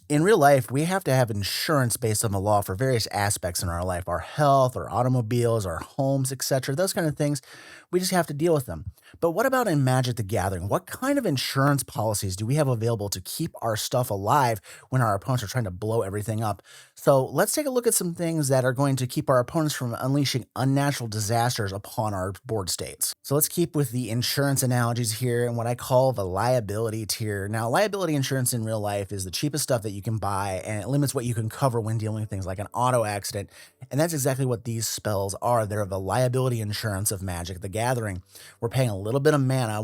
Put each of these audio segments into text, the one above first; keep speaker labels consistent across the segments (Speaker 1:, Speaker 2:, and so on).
Speaker 1: In real life, we have to have insurance based on the law for various aspects in our life, our health, our automobiles, our homes, etc. Those kind of things. We just have to deal with them. But what about in Magic the Gathering? What kind of insurance policies do we have available to keep our stuff alive when our opponents are trying to blow everything up? So let's take a look at some things that are going to keep our opponents from unleashing unnatural disasters upon our board states. So let's keep with the insurance analogies here and what I call the liability tier. Now, liability insurance in real life is the cheapest stuff that you can buy, and it limits what you can cover when dealing with things like an auto accident. And that's exactly what these spells are. They're the liability insurance of Magic the Gathering. We're paying a little bit of mana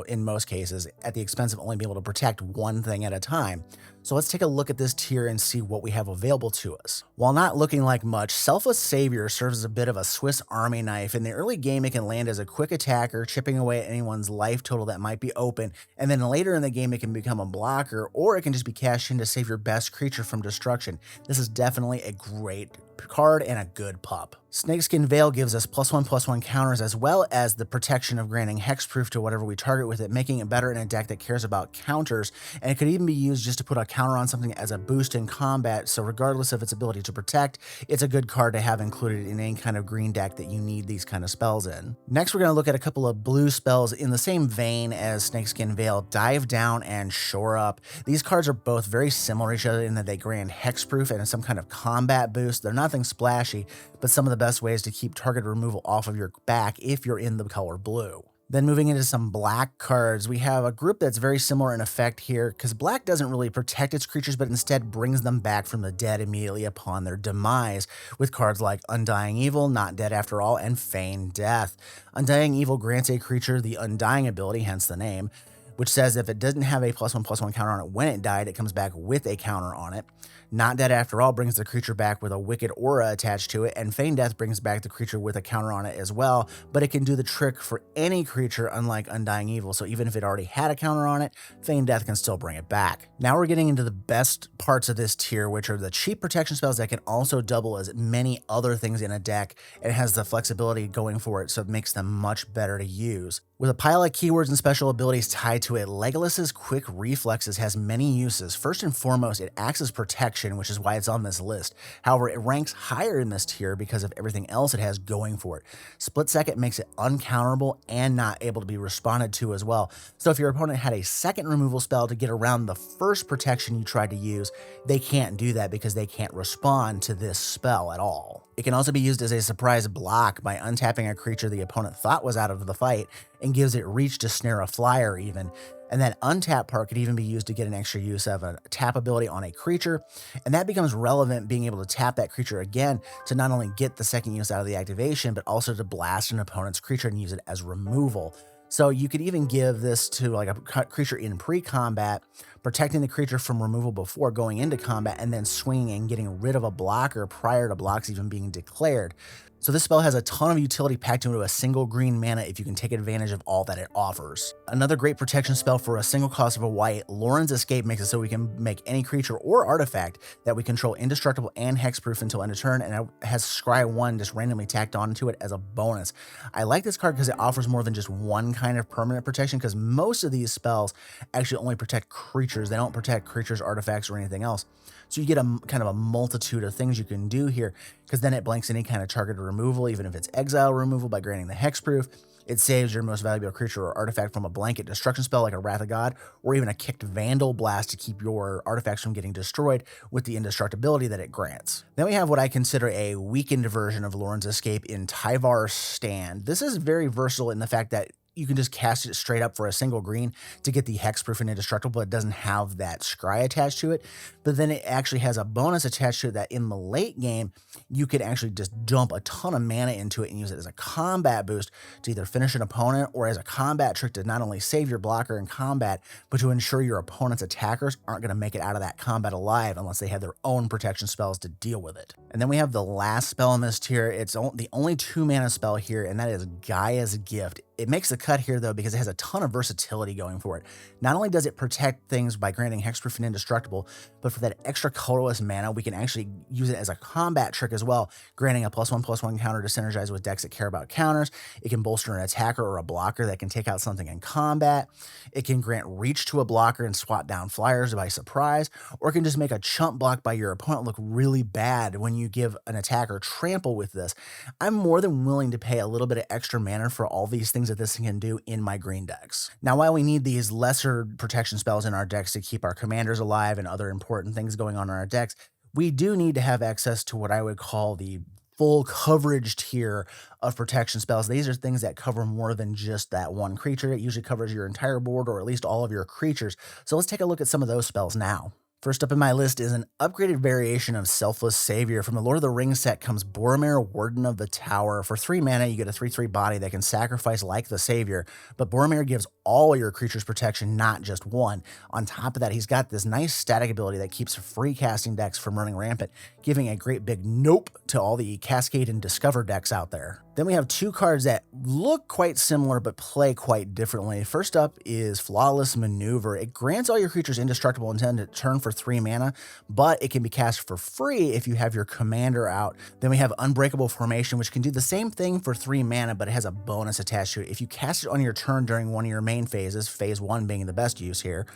Speaker 1: in most cases at the expense of only being able to protect one thing at a time. So let's take a look at this tier and see what we have available to us. While not looking like much, Selfless Savior serves as a bit of a Swiss Army knife. In the early game, it can land as a quick attacker, chipping away at anyone's life total that might be open, and then later in the game, it can become a blocker, or it can just be cashed in to save your best creature from destruction. This is definitely a great card and a good pup. Snakeskin Veil gives us +1/+1 counters as well as the protection of granting hexproof to whatever we target with it, making it better in a deck that cares about counters, and it could even be used just to put a counter on something as a boost in combat, so regardless of its ability to protect, it's a good card to have included in any kind of green deck that you need these kind of spells in. Next, we're going to look at a couple of blue spells in the same vein as Snakeskin Veil, Dive Down and Shore Up. These cards are both very similar to each other in that they grant hexproof and some kind of combat boost. They're nothing splashy, but some of the best ways to keep target removal off of your back if you're in the color blue. Then moving into some black cards, we have a group that's very similar in effect here, because black doesn't really protect its creatures, but instead brings them back from the dead immediately upon their demise, with cards like Undying Evil, Not Dead After All, and Feign Death. Undying Evil grants a creature the Undying ability, hence the name, which says if it doesn't have a +1/+1 counter on it when it died, it comes back with a counter on it. Not Dead After All brings the creature back with a Wicked Aura attached to it, and Feign Death brings back the creature with a counter on it as well, but it can do the trick for any creature unlike Undying Evil, so even if it already had a counter on it, Feign Death can still bring it back. Now we're getting into the best parts of this tier, which are the cheap protection spells that can also double as many other things in a deck, and has the flexibility going for it, so it makes them much better to use. With a pile of keywords and special abilities tied to it, Legolas's Quick Reflexes has many uses. First and foremost, it acts as protection, which is why it's on this list. However, it ranks higher in this tier because of everything else it has going for it. Split Second makes it uncounterable and not able to be responded to as well. So if your opponent had a second removal spell to get around the first protection you tried to use, they can't do that because they can't respond to this spell at all. It can also be used as a surprise block by untapping a creature the opponent thought was out of the fight and gives it reach to snare a flyer even. And that untap part could even be used to get an extra use of a tap ability on a creature, and that becomes relevant being able to tap that creature again to not only get the second use out of the activation, but also to blast an opponent's creature and use it as removal. So you could even give this to like a creature in pre-combat, protecting the creature from removal before going into combat, and then swinging and getting rid of a blocker prior to blocks even being declared. So this spell has a ton of utility packed into a single green mana if you can take advantage of all that it offers. Another great protection spell for a single cost of a white, Loren's Escape makes it so we can make any creature or artifact that we control indestructible and hexproof until end of turn, and it has Scry 1 just randomly tacked onto it as a bonus. I like this card because it offers more than just one kind of permanent protection, because most of these spells actually only protect creatures. They don't protect creatures, artifacts, or anything else. So you get a kind of a multitude of things you can do here, because then it blanks any kind of targeted removal, even if it's exile removal by granting the hexproof. It saves your most valuable creature or artifact from a blanket destruction spell like a Wrath of God, or even a Kicked Vandal Blast to keep your artifacts from getting destroyed with the indestructibility that it grants. Then we have what I consider a weakened version of Loren's Escape in Tyvar's Stand. This is very versatile in the fact that you can just cast it straight up for a single green to get the hexproof and indestructible, but it doesn't have that scry attached to it. But then it actually has a bonus attached to it that in the late game, you could actually just dump a ton of mana into it and use it as a combat boost to either finish an opponent or as a combat trick to not only save your blocker in combat, but to ensure your opponent's attackers aren't going to make it out of that combat alive unless they have their own protection spells to deal with it. And then we have the last spell in this tier. It's the only 2 mana spell here, and that is Gaia's Gift. It makes the cut here, though, because it has a ton of versatility going for it. Not only does it protect things by granting hexproof and indestructible, but for that extra colorless mana, we can actually use it as a combat trick as well, granting a +1/+1 counter to synergize with decks that care about counters. It can bolster an attacker or a blocker that can take out something in combat. It can grant reach to a blocker and swat down flyers by surprise, or it can just make a chump block by your opponent look really bad when you give an attacker trample with this. I'm more than willing to pay a little bit of extra mana for all these things that this thing can do in my green decks. Now, while we need these lesser protection spells in our decks to keep our commanders alive and other important things going on in our decks, we do need to have access to what I would call the full coverage tier of protection spells. These are things that cover more than just that one creature. It usually covers your entire board or at least all of your creatures. So let's take a look at some of those spells now. First up in my list is an upgraded variation of Selfless Savior. From the Lord of the Rings set comes Boromir, Warden of the Tower. For 3 mana, you get a 3/3 body that can sacrifice like the Savior, but Boromir gives all your creatures protection, not just one. On top of that, he's got this nice static ability that keeps free casting decks from running rampant, giving a great big nope to all the Cascade and Discover decks out there. Then we have 2 cards that look quite similar but play quite differently. First up is Flawless Maneuver. It grants all your creatures indestructible until end of turn for 3 mana, but it can be cast for free if you have your commander out. Then we have Unbreakable Formation, which can do the same thing for 3 mana, but it has a bonus attached to it. If you cast it on your turn during one of your main phases, phase 1 being the best use here,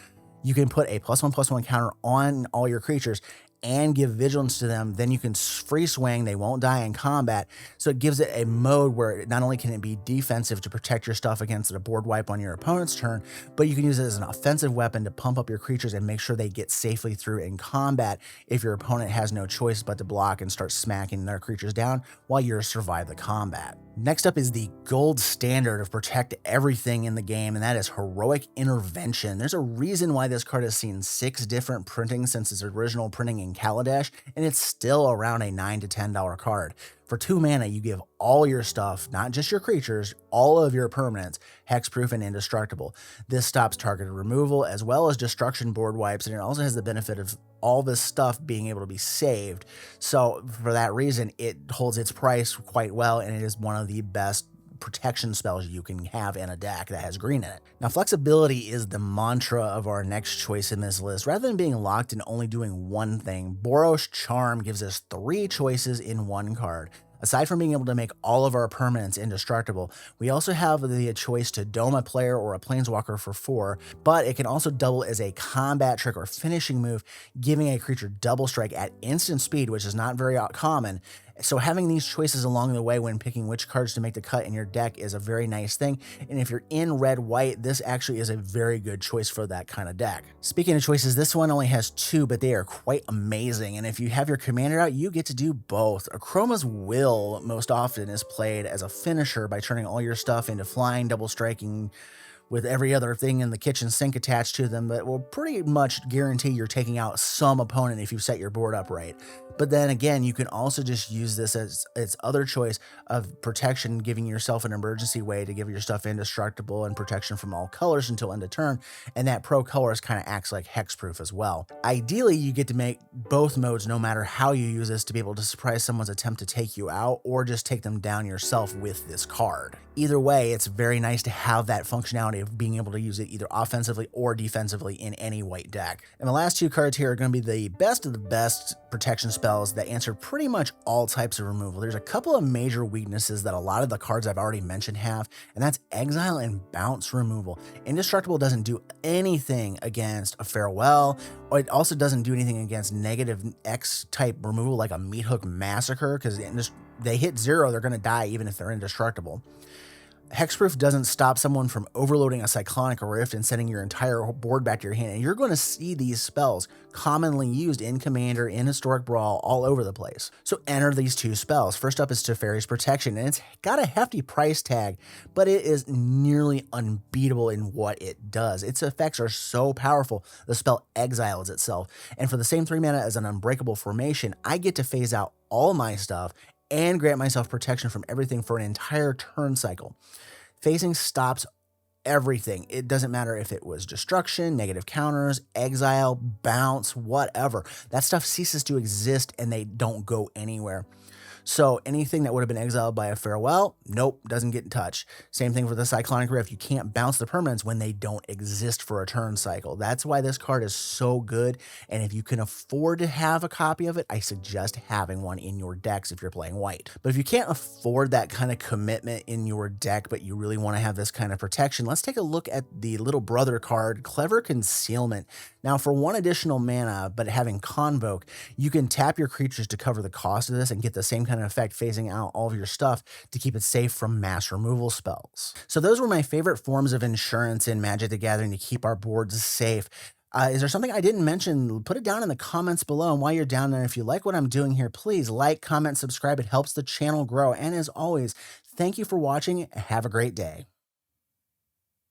Speaker 1: you can put a +1/+1 counter on all your creatures and give vigilance to them. Then you can free swing, they won't die in combat. So it gives it a mode where not only can it be defensive to protect your stuff against a board wipe on your opponent's turn, but you can use it as an offensive weapon to pump up your creatures and make sure they get safely through in combat if your opponent has no choice but to block and start smacking their creatures down while you survive the combat. Next up is the gold standard of protect everything in the game, and that is Heroic Intervention. There's a reason why this card has seen 6 different printings since its original printing in Kaladesh, and it's still around a $9 to $10 card. For 2 mana, you give all your stuff, not just your creatures, all of your permanents, hexproof and indestructible. This stops targeted removal as well as destruction board wipes, and it also has the benefit of all this stuff being able to be saved. So for that reason, it holds its price quite well, and it is one of the best protection spells you can have in a deck that has green in it. Now, flexibility is the mantra of our next choice in this list. Rather than being locked and only doing one thing, Boros Charm gives us 3 choices in one card. Aside from being able to make all of our permanents indestructible, we also have the choice to dome a player or a planeswalker for 4, but it can also double as a combat trick or finishing move, giving a creature double strike at instant speed, which is not very common. So having these choices along the way when picking which cards to make the cut in your deck is a very nice thing. And if you're in red-white, this actually is a very good choice for that kind of deck. Speaking of choices, this one only has 2, but they are quite amazing. And if you have your commander out, you get to do both. Akroma's Will most often is played as a finisher by turning all your stuff into flying, double striking, with every other thing in the kitchen sink attached to them, that will pretty much guarantee you're taking out some opponent if you set your board up right. But then again, you can also just use this as its other choice of protection, giving yourself an emergency way to give your stuff indestructible and protection from all colors until end of turn, and that pro colors kind of acts like hexproof as well. Ideally, you get to make both modes no matter how you use this to be able to surprise someone's attempt to take you out or just take them down yourself with this card. Either way, it's very nice to have that functionality of being able to use it either offensively or defensively in any white deck. And the last 2 cards here are going to be the best of the best protection spells that answer pretty much all types of removal. There's a couple of major weaknesses that a lot of the cards I've already mentioned have, and that's exile and bounce removal. Indestructible doesn't do anything against a farewell, or it also doesn't do anything against negative X type removal like a Meat Hook Massacre, because they hit 0, they're going to die even if they're indestructible. Hexproof doesn't stop someone from overloading a Cyclonic Rift and sending your entire board back to your hand, and you're going to see these spells commonly used in Commander, in Historic Brawl, all over the place. So enter these 2 spells. First up is Teferi's Protection, and it's got a hefty price tag, but it is nearly unbeatable in what it does. Its effects are so powerful, the spell exiles itself, and for the same 3 mana as an Unbreakable Formation, I get to phase out all my stuff and grant myself protection from everything for an entire turn cycle. Phasing stops everything. It doesn't matter if it was destruction, negative counters, exile, bounce, whatever. That stuff ceases to exist and they don't go anywhere. So anything that would have been exiled by a farewell, nope, doesn't get in touch. Same thing for the Cyclonic Rift. You can't bounce the permanents when they don't exist for a turn cycle. That's why this card is so good. And if you can afford to have a copy of it, I suggest having one in your decks if you're playing white. But if you can't afford that kind of commitment in your deck, but you really want to have this kind of protection, let's take a look at the little brother card, Clever Concealment. Now, for 1 additional mana, but having Convoke, you can tap your creatures to cover the cost of this and get the same kind of effect phasing out all of your stuff to keep it safe from mass removal spells. So those were my favorite forms of insurance in Magic the Gathering to keep our boards safe. Is there something I didn't mention? Put it down in the comments below. And while you're down there, if you like what I'm doing here, please like, comment, subscribe. It helps the channel grow. And as always, thank you for watching. Have a great day.